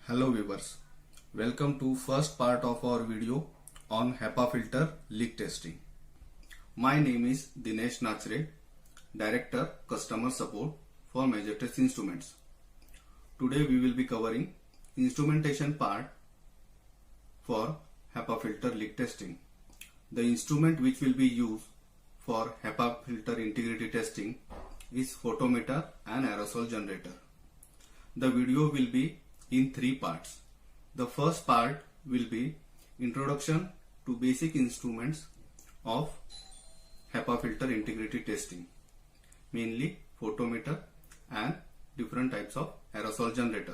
Hello viewers, welcome to first part of our video on HEPA filter leak testing. My name is Dinesh Nachre, Director Customer Support for Majortest Instruments. Today we will be covering instrumentation part for HEPA filter leak testing. The instrument which will be used for HEPA filter integrity testing is photometer and aerosol generator. The video will be in three parts. The first part will be introduction to basic instruments of HEPA filter integrity testing, mainly photometer and different types of aerosol generator.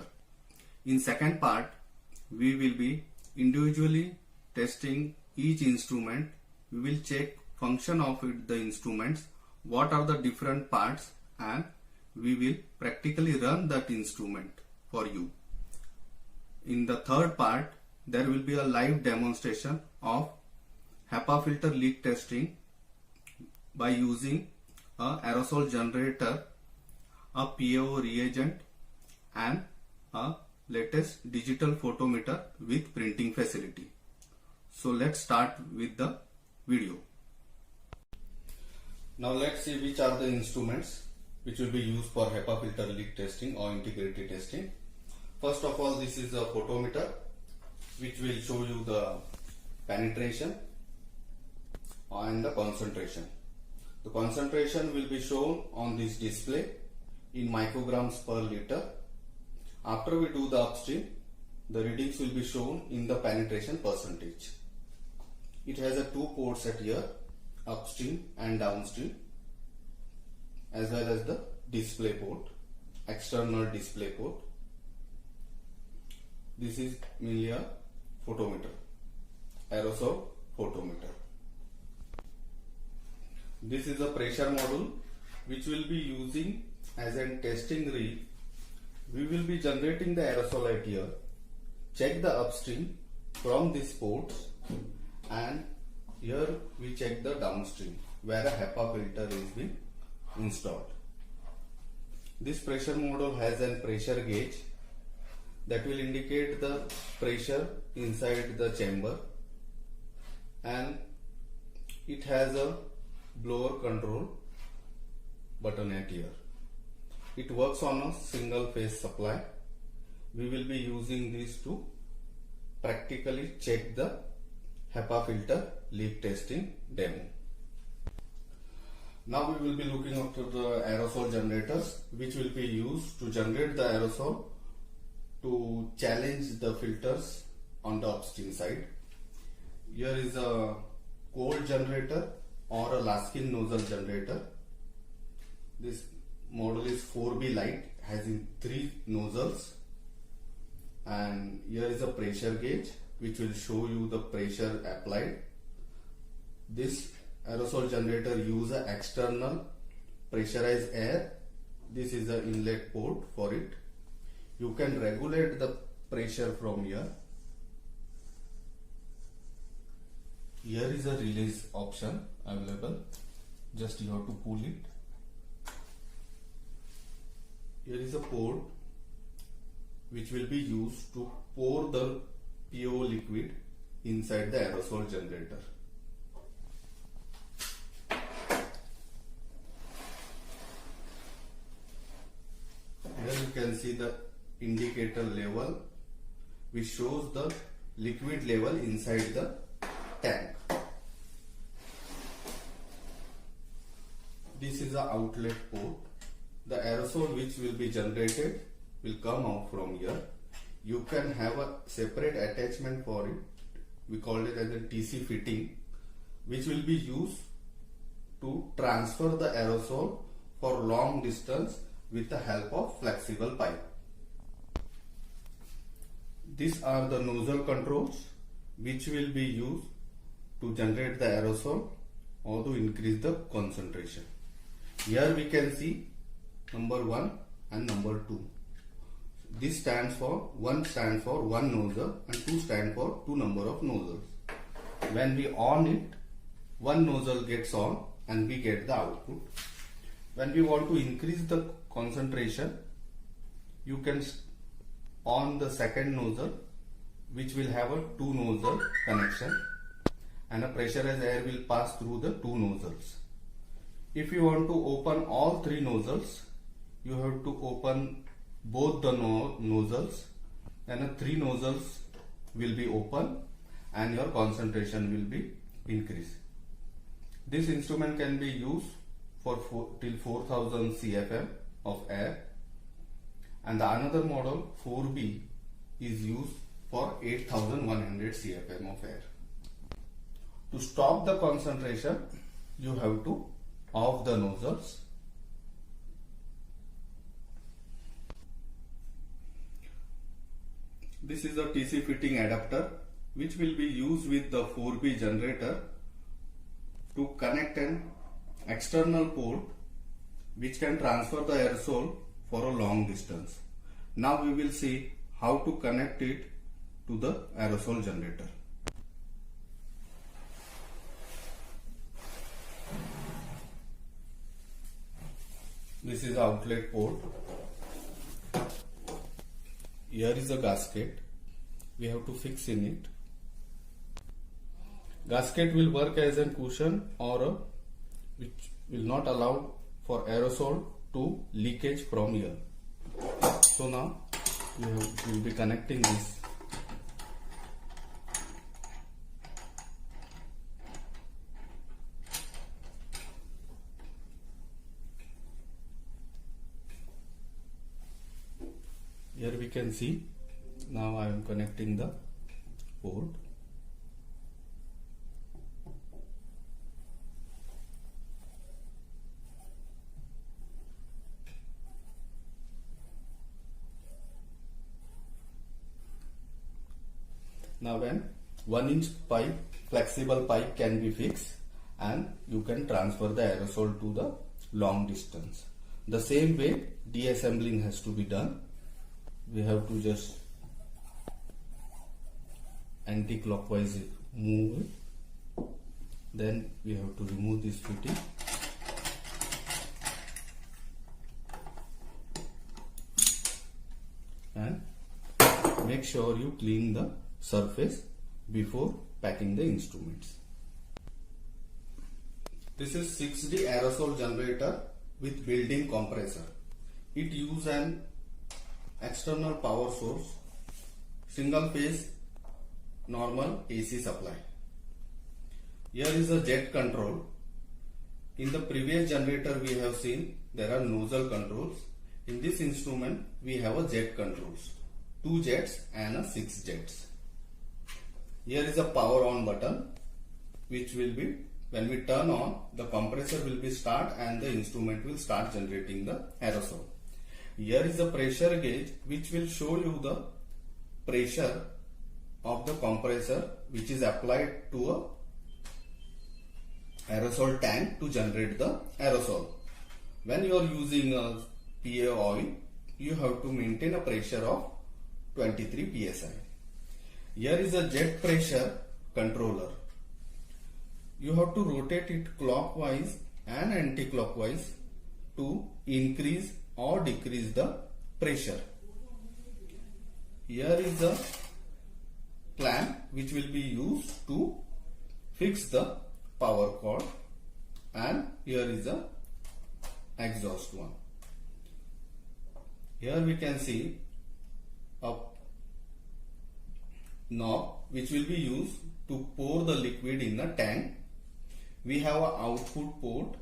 In second part, we will be individually testing each instrument. We will check function of the instruments, what are the different parts, and we will practically run that instrument for you. In the third part, there will be a live demonstration of HEPA filter leak testing by using a aerosol generator, a PAO reagent and a latest digital photometer with printing facility. So let's start with the video. Now let's see which are the instruments which will be used for HEPA filter leak testing or integrity testing. First of all, this is a photometer which will show you the penetration and the concentration. The concentration will be shown on this display in micrograms per liter. After we do the upstream, the readings will be shown in the penetration percentage. It has a two ports at here, upstream and downstream, as well as the display port, external display port. This is mainly a photometer, aerosol photometer. This is a pressure module which will be using as a testing reel. We will be generating the aerosol at here, check the upstream from these ports, and here we check the downstream where a HEPA filter is being installed. This pressure module has a pressure gauge that will indicate the pressure inside the chamber, and it has a blower control button at here. It works on a single phase supply. We will be using this to practically check the HEPA filter leak testing demo. Now we will be looking after the aerosol generators which will be used to generate the aerosol to challenge the filters on the upstream side. Here is a cold generator or a Laskin nozzle generator. This model is 4B light, has in 3 nozzles, and here is a pressure gauge which will show you the pressure applied. This aerosol generator uses external pressurized air. This is the inlet port for it. You can regulate the pressure from here. Here is a release option available. Just you have to pull it. Here is a port which will be used to pour the PO liquid inside the aerosol generator. Here you can see the indicator level which shows the liquid level inside the tank. This is the outlet port. The aerosol which will be generated will come out from here. You can have a separate attachment for it. We call it as a TC fitting, which will be used to transfer the aerosol for long distance with the help of flexible pipe. These are the nozzle controls which will be used to generate the aerosol or to increase the concentration. Here we can see number 1 and number 2. This stands for 1 stands for 1 nozzle and 2 stand for 2 number of nozzles. When we on it, 1 nozzle gets on and we get the output. When we want to increase the concentration, you can on the second nozzle, which will have a two nozzle connection, and a pressurized air will pass through the two nozzles. If you want to open all three nozzles, you have to open both the nozzles, and three nozzles will be open and your concentration will be increased. This instrument can be used for till 4000 CFM of air, and the another model 4B is used for 8100 CFM of air. To stop the concentration, you have to off the nozzles. This is a TC fitting adapter which will be used with the 4B generator to connect an external port which can transfer the aerosol for a long distance. Now we will see how to connect it to the aerosol generator. This is the outlet port. Here is a gasket. We have to fix in it. Gasket will work as a cushion which will not allow for aerosol to leakage from here. So now we will be connecting this. Here we can see, now I am connecting the port. Now when 1-inch pipe, flexible pipe can be fixed, and you can transfer the aerosol to the long distance. The same way deassembling has to be done. We have to just anti-clockwise move it. Then we have to remove this fitting. And make sure you clean the surface before packing the instruments. This is 6D aerosol generator with built-in compressor. It uses an external power source, single phase normal AC supply. Here is a jet control. In the previous generator we have seen there are nozzle controls. In this instrument we have a jet controls, 2 jets and 6 jets. Here is a power on button, which will be, when we turn on, the compressor will be start and the instrument will start generating the aerosol. Here is the pressure gauge which will show you the pressure of the compressor which is applied to a aerosol tank to generate the aerosol. When you are using a PA oil, you have to maintain a pressure of 23 psi. Here is a jet pressure controller. You have to rotate it clockwise and anti-clockwise to increase or decrease the pressure. Here is a clamp which will be used to fix the power cord, and here is a exhaust one. Here we can see a knob which will be used to pour the liquid in the tank. We have an output port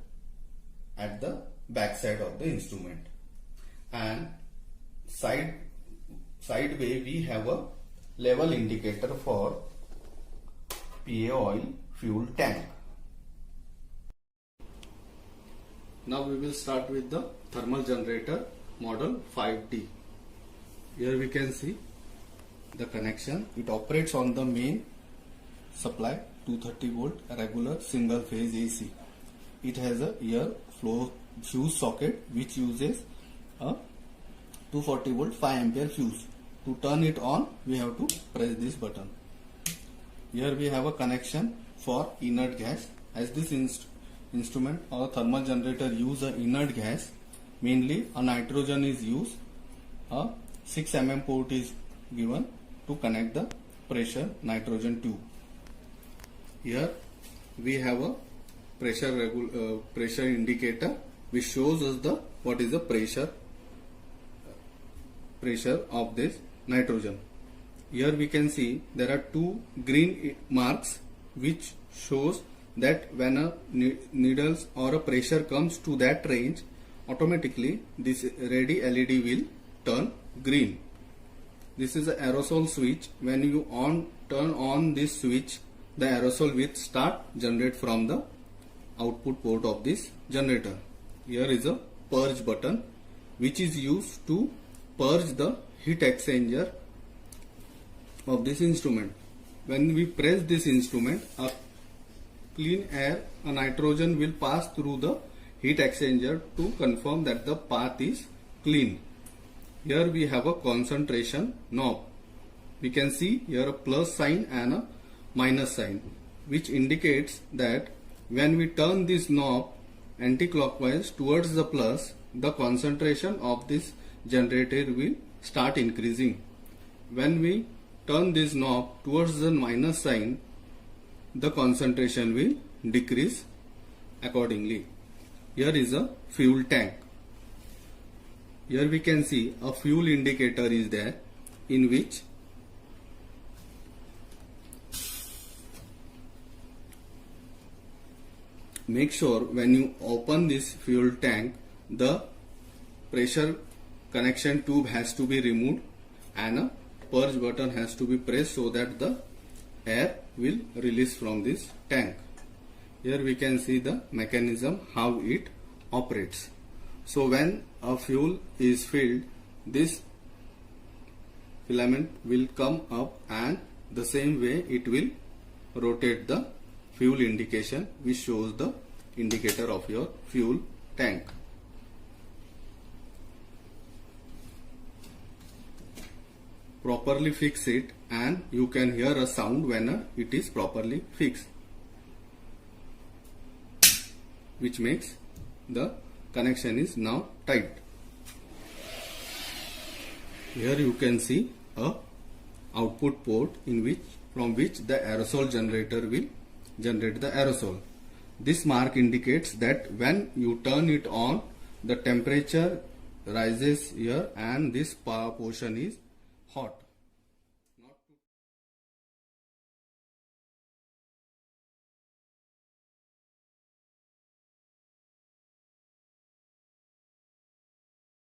at the back side of the instrument, and sideway we have a level indicator for PA oil fuel tank. Now we will start with the thermal generator model 5D. Here we can see the connection. It operates on the main supply 230 volt regular single phase AC. It has a air flow fuse socket which uses a 240 volt 5 ampere fuse. To turn it on, we have to press this button. Here we have a connection for inert gas. As this instrument or thermal generator use a inert gas, mainly a nitrogen is used. A 6 mm port is given to connect the pressure nitrogen tube. Here we have a pressure indicator which shows us the what is the pressure of this nitrogen. Here we can see there are two green marks which shows that when a needles or a pressure comes to that range, automatically this ready LED will turn green. This is an aerosol switch. When you turn on this switch, the aerosol will start generate from the output port of this generator. Here is a purge button which is used to purge the heat exchanger of this instrument. When we press this instrument, a clean air, a nitrogen will pass through the heat exchanger to confirm that the path is clean. Here we have a concentration knob. We can see here a plus sign and a minus sign, which indicates that when we turn this knob anti-clockwise towards the plus, the concentration of this generator will start increasing. When we turn this knob towards the minus sign, the concentration will decrease accordingly. Here is a fuel tank. Here we can see a fuel indicator is there, in which make sure when you open this fuel tank, the pressure connection tube has to be removed and a purge button has to be pressed so that the air will release from this tank. Here we can see the mechanism how it operates. So when a fuel is filled, this filament will come up and the same way it will rotate the fuel indication, which shows the indicator of your fuel tank. Properly fix it and you can hear a sound when it is properly fixed, which makes the connection is now tight. Here you can see a output port from which the aerosol generator will generate the aerosol. This mark indicates that when you turn it on, the temperature rises here and this portion is hot.